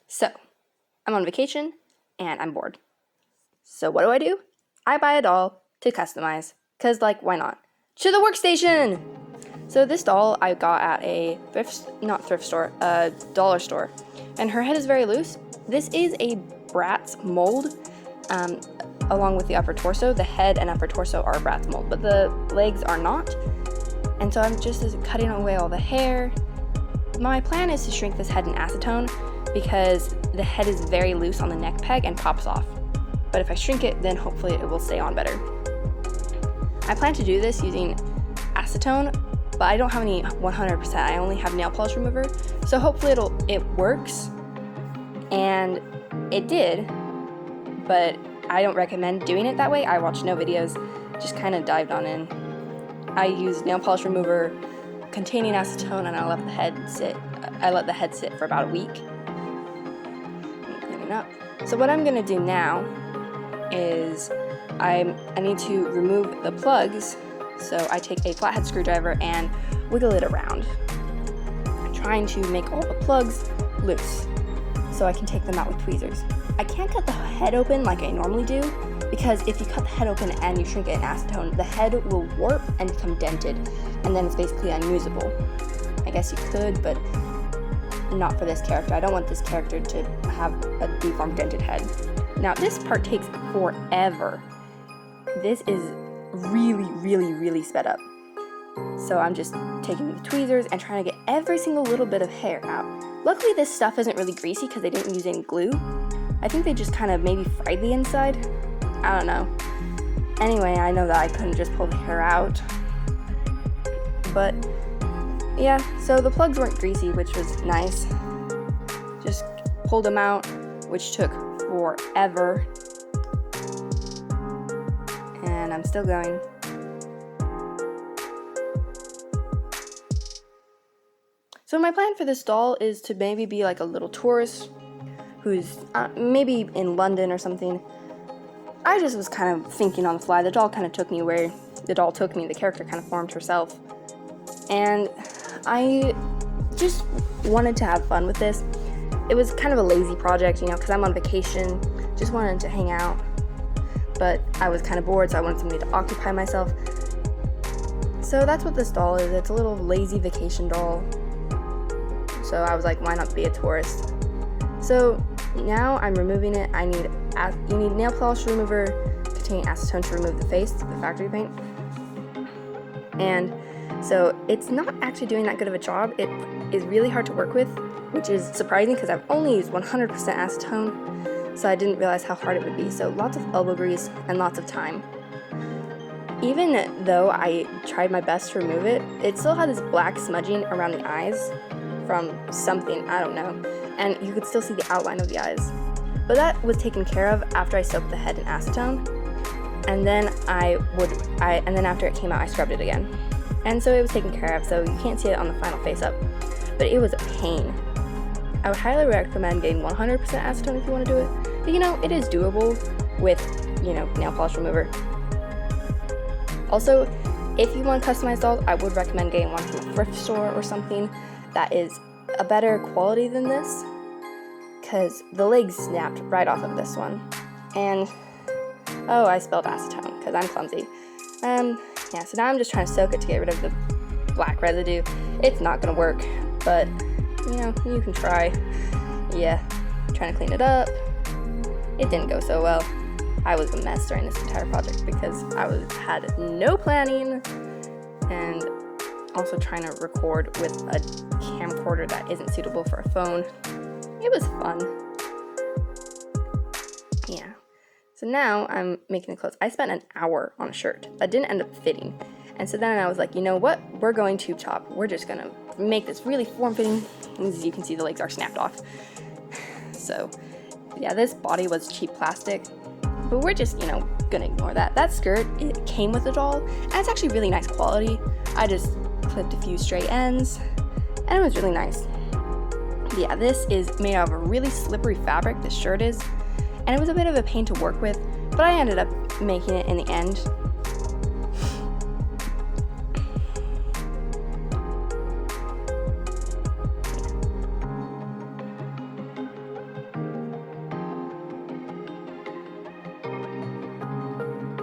So, I'm on vacation and I'm bored. So what do? I buy a doll to customize, cause why not? To the workstation! So this doll I got at a dollar store, and her head is very loose. This is a Bratz mold, along with the upper torso. The head and upper torso are Bratz mold, but the legs are not. And so I'm just cutting away all the hair. My plan is to shrink this head in acetone because the head is very loose on the neck peg and pops off. But if I shrink it, then hopefully it will stay on better. I plan to do this using acetone, but I don't have any 100%. I only have nail polish remover, so hopefully it works. And it did, but I don't recommend doing it that way. I watched no videos, just kind of dived on in. I used nail polish remover containing acetone, and I let the head sit for about a week. Cleaning up. So what I'm gonna do now is I need to remove the plugs. So I take a flathead screwdriver and wiggle it around. I'm trying to make all the plugs loose so I can take them out with tweezers. I can't cut the head open like I normally do, because if you cut the head open and you shrink it in acetone, the head will warp and become dented, and then it's basically unusable. I guess you could, but not for this character. I don't want this character to have a deformed, dented head. Now, this part takes forever. This is really sped up. So I'm just taking the tweezers and trying to get every single little bit of hair out. Luckily, this stuff isn't really greasy because they didn't use any glue. I think they just kind of maybe fried the inside. I don't know. Anyway, I know that I couldn't just pull the hair out. But yeah, so the plugs weren't greasy, which was nice. Just pulled them out, which took forever. And I'm still going. So my plan for this doll is to maybe be like a little tourist who's maybe in London or something. I just was kind of thinking on the fly. The doll kind of took me where the doll took me. The character kind of formed herself. And I just wanted to have fun with this. It was kind of a lazy project, because I'm on vacation. Just wanted to hang out. But I was kind of bored, so I wanted something to occupy myself. So that's what this doll is. It's a little lazy vacation doll. So I was like, why not be a tourist? So now I'm removing it. You need nail polish remover containing acetone to remove the face, the factory paint. And so it's not actually doing that good of a job. It is really hard to work with, which is surprising because I've only used 100% acetone, so I didn't realize how hard it would be. So lots of elbow grease and lots of time. Even though I tried my best to remove it, it still had this black smudging around the eyes from something, I don't know, and you could still see the outline of the eyes. But that was taken care of after I soaked the head in acetone, and then after it came out, I scrubbed it again. And so it was taken care of, so you can't see it on the final face up, but it was a pain. I would highly recommend getting 100% acetone if you want to do it, but it is doable with, nail polish remover. Also, if you want customized dolls, I would recommend getting one from a thrift store or something that is a better quality than this, because the legs snapped right off of this one. And, I spilled acetone, because I'm clumsy. So now I'm just trying to soak it to get rid of the black residue. It's not going to work, but, you can try. Yeah, trying to clean it up. It didn't go so well. I was a mess during this entire project because I had no planning, and also trying to record with a camcorder that isn't suitable for a phone. It was fun. Yeah. So now I'm making the clothes. I spent an hour on a shirt that didn't end up fitting. And so then I was like, you know what? We're going tube top. We're just gonna make this really form-fitting. As you can see, the legs are snapped off. So yeah, this body was cheap plastic, but we're just, gonna ignore that. That skirt, it came with the doll, and it's actually really nice quality. I just clipped a few straight ends, and it was really nice. Yeah, this is made out of a really slippery fabric, this shirt is, and it was a bit of a pain to work with, but I ended up making it in the end.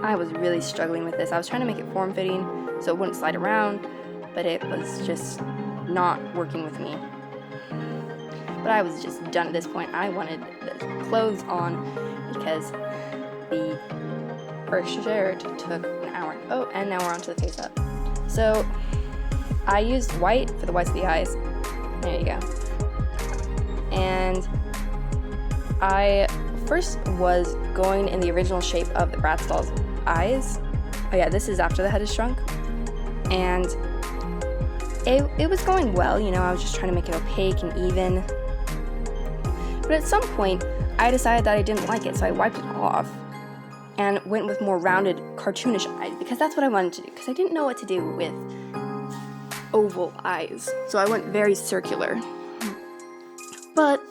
I was really struggling with this. I was trying to make it form-fitting so it wouldn't slide around, but it was just not working with me. But I was just done at this point. I wanted the clothes on because the first shirt took an hour. Oh, and now we're on to the face up. So I used white for the whites of the eyes. There you go. And I first was going in the original shape of the Bratz doll's eyes. Oh yeah, this is after the head is shrunk. And it was going well, you know, I was just trying to make it opaque and even. But at some point, I decided that I didn't like it, so I wiped it off and went with more rounded, cartoonish eyes, because that's what I wanted to do, because I didn't know what to do with oval eyes. So I went very circular. But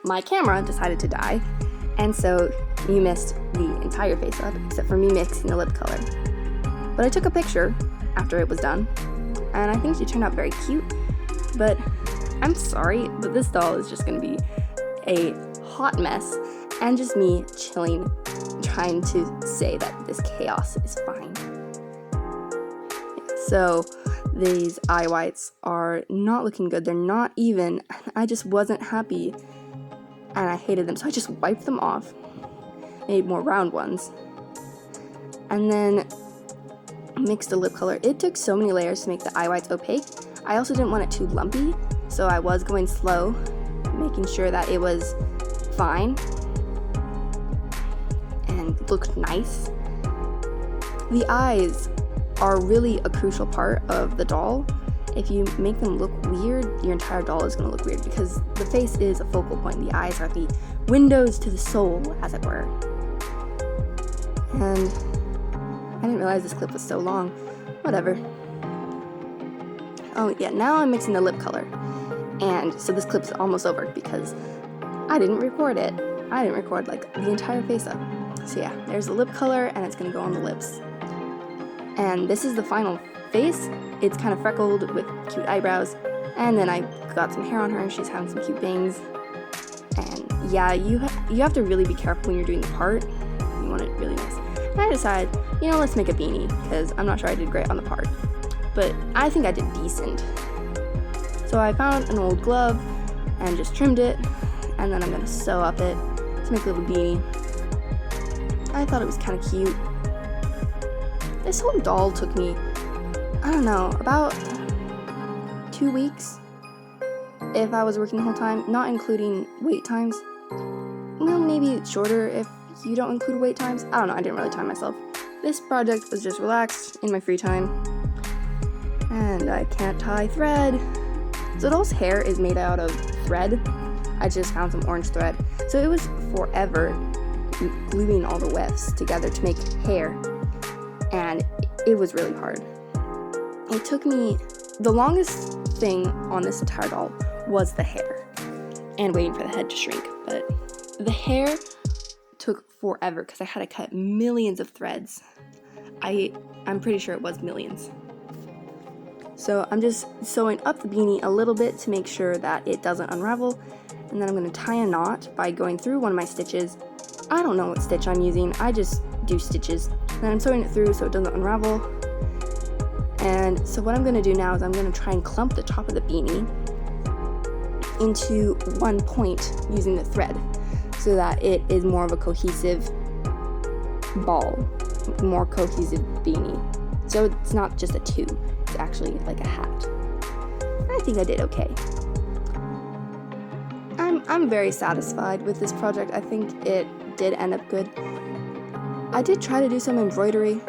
my camera decided to die, and so you missed the entire face up, except for me mixing the lip color. But I took a picture after it was done, and I think she turned out very cute. But I'm sorry, but this doll is just going to be a hot mess, and just me chilling, trying to say that this chaos is fine. So these eye whites are not looking good. They're not even. I just wasn't happy, and I hated them, so I just wiped them off, made more round ones, and then mixed the lip color. It took so many layers to make the eye whites opaque. I also didn't want it too lumpy, so I was going slow, making sure that it was fine and looked nice. The eyes are really a crucial part of the doll. If you make them look weird, your entire doll is going to look weird, because the face is a focal point. The eyes are the windows to the soul, as it were. And I didn't realize this clip was so long. Whatever. Oh yeah, now I'm mixing the lip color. And so this clip's almost over because I didn't record it. I didn't record like the entire face up. So yeah, there's the lip color, and it's gonna go on the lips. And this is the final face. It's kind of freckled with cute eyebrows. And then I got some hair on her, and she's having some cute bangs. And yeah, you have to really be careful when you're doing the part. You want it really nice. And I decided, you know, let's make a beanie, because I'm not sure I did great on the part. But I think I did decent. So I found an old glove and just trimmed it, and then I'm going to sew up it to make a little beanie. I thought it was kind of cute. This whole doll took me, I don't know, about 2 weeks if I was working the whole time, not including wait times. Well, maybe shorter if you don't include wait times. I don't know, I didn't really time myself. This project was just relaxed in my free time. And I can't tie thread. So doll's hair is made out of thread. I just found some orange thread. So it was forever gluing all the wefts together to make hair. And it was really hard. It took me, the longest thing on this entire doll was the hair. And waiting for the head to shrink. But the hair took forever because I had to cut millions of threads. I'm pretty sure it was millions. So I'm just sewing up the beanie a little bit to make sure that it doesn't unravel, and then I'm going to tie a knot by going through one of my stitches. I don't know what stitch I'm using, I just do stitches. Then I'm sewing it through so it doesn't unravel. And so what I'm going to do now is I'm going to try and clump the top of the beanie into one point using the thread, so that it is more of a cohesive ball, more cohesive beanie. So it's not just a tube. It's actually like a hat. I think I did okay. I'm very satisfied with this project. I think it did end up good. I did try to do some embroidery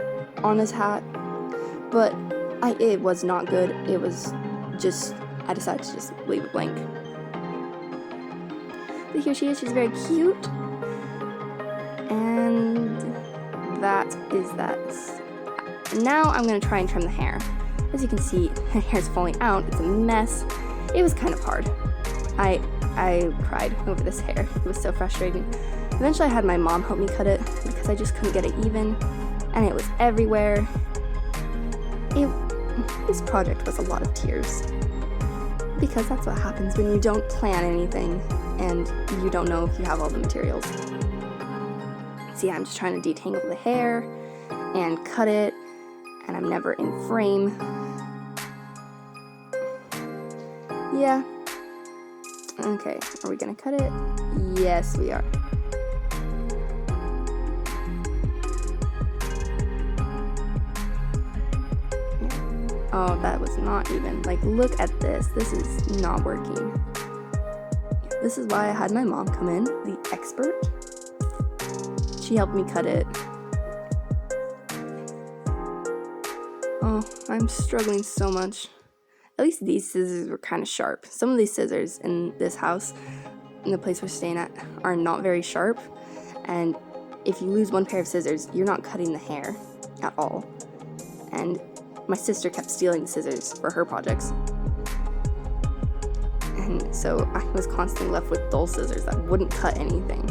on this hat, but it was not good. It was just, I decided to just leave it blank. But here she is. She's very cute. And that is that. Now I'm going to try and trim the hair. As you can see, her hair's falling out. It's a mess. It was kind of hard. I cried over this hair. It was so frustrating. Eventually I had my mom help me cut it because I just couldn't get it even, and it was everywhere. This project was a lot of tears, because that's what happens when you don't plan anything and you don't know if you have all the materials. So yeah, I'm just trying to detangle the hair, and cut it, and I'm never in frame. Yeah. Okay, are we gonna cut it? Yes, we are. Oh, that was not even, like, look at this. This is not working. This is why I had my mom come in, the expert. She helped me cut it. Oh, I'm struggling so much. At least these scissors were kind of sharp. Some of these scissors in this house, in the place we're staying at, are not very sharp. And if you lose one pair of scissors, you're not cutting the hair at all. And my sister kept stealing the scissors for her projects. And so I was constantly left with dull scissors that wouldn't cut anything.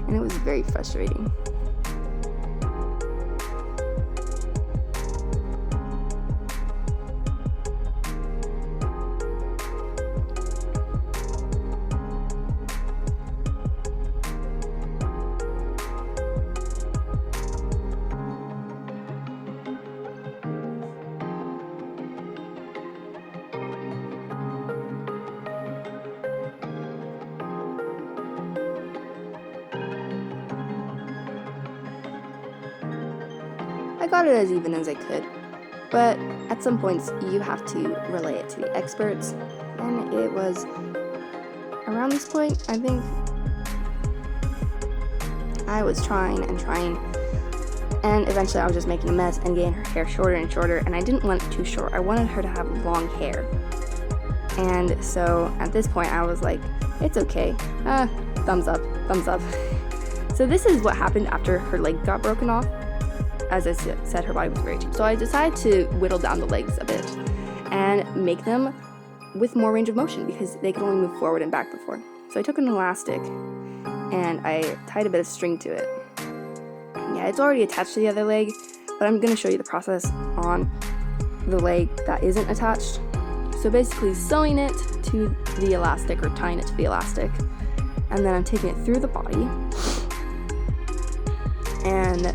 And it was very frustrating. I got it as even as I could, but at some points you have to relay it to the experts, and it was around this point, I think, I was trying, and eventually I was just making a mess and getting her hair shorter and shorter, and I didn't want it too short. I wanted her to have long hair. And so at this point I was like, it's okay, thumbs up. So this is what happened after her leg got broken off. As I said, her body was very cheap. So I decided to whittle down the legs a bit and make them with more range of motion because they could only move forward and back before. So I took an elastic and I tied a bit of string to it. Yeah, it's already attached to the other leg, but I'm going to show you the process on the leg that isn't attached. So basically sewing it to the elastic or tying it to the elastic, and then I'm taking it through the body and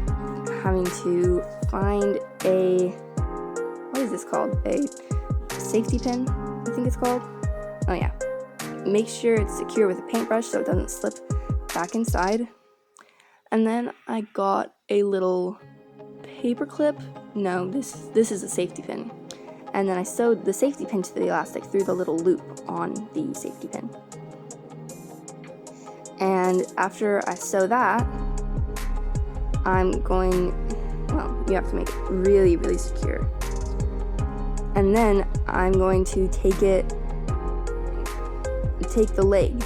having to find a, what is this called? A safety pin, I think it's called. Oh yeah. Make sure it's secure with a paintbrush so it doesn't slip back inside. And then I got a little paper clip. No, this is a safety pin. And then I sewed the safety pin to the elastic through the little loop on the safety pin. And after I sew that, I'm going, well, you have to make it really, really secure. And then I'm going to take the leg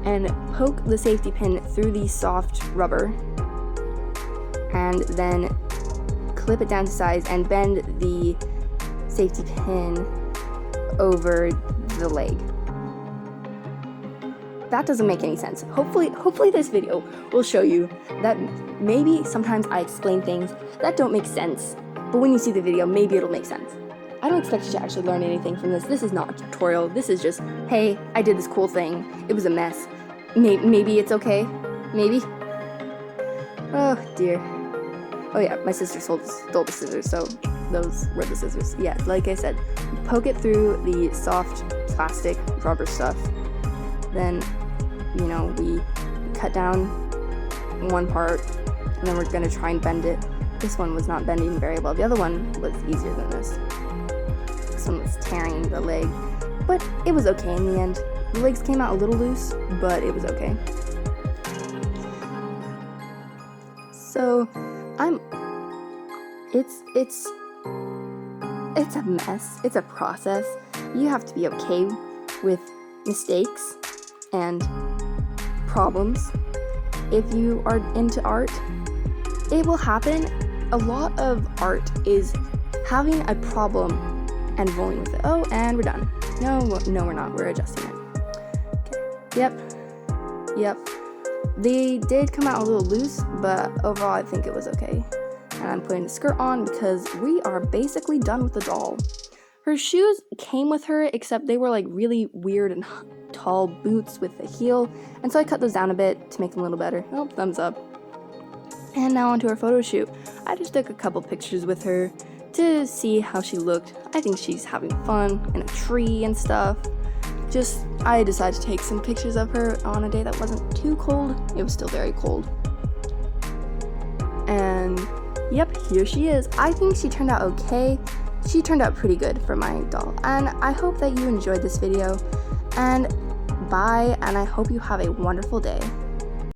and poke the safety pin through the soft rubber and then clip it down to size and bend the safety pin over the leg. That doesn't make any sense. Hopefully this video will show you that maybe sometimes I explain things that don't make sense, but when you see the video, maybe it'll make sense. I don't expect you to actually learn anything from this. This is not a tutorial. This is just, hey, I did this cool thing. It was a mess. Maybe it's okay. Maybe. Oh dear. Oh yeah, my sister stole the scissors, so those were the scissors. Yeah, like I said, poke it through the soft plastic rubber stuff. Then, we cut down one part, and then we're going to try and bend it. This one was not bending very well. The other one was easier than this. This one was tearing the leg, but it was okay in the end. The legs came out a little loose, but it was okay. So, it's a mess. It's a process. You have to be okay with mistakes and problems. If you are into art, it will happen. A lot of art is having a problem and rolling with it. Oh, and we're done. No, we're not. We're adjusting it. Okay. Yep. They did come out a little loose, but overall I think it was okay. And I'm putting the skirt on because we are basically done with the doll. Her shoes came with her, except they were like really weird and tall boots with a heel, and so I cut those down a bit to make them a little better. Oh, thumbs up. And now onto our photo shoot. I just took a couple pictures with her to see how she looked. I think she's having fun in a tree and stuff. I decided to take some pictures of her on a day that wasn't too cold. It was still very cold. And yep, here she is. I think she turned out okay. She turned out pretty good for my doll. And I hope that you enjoyed this video. And bye, and I hope you have a wonderful day.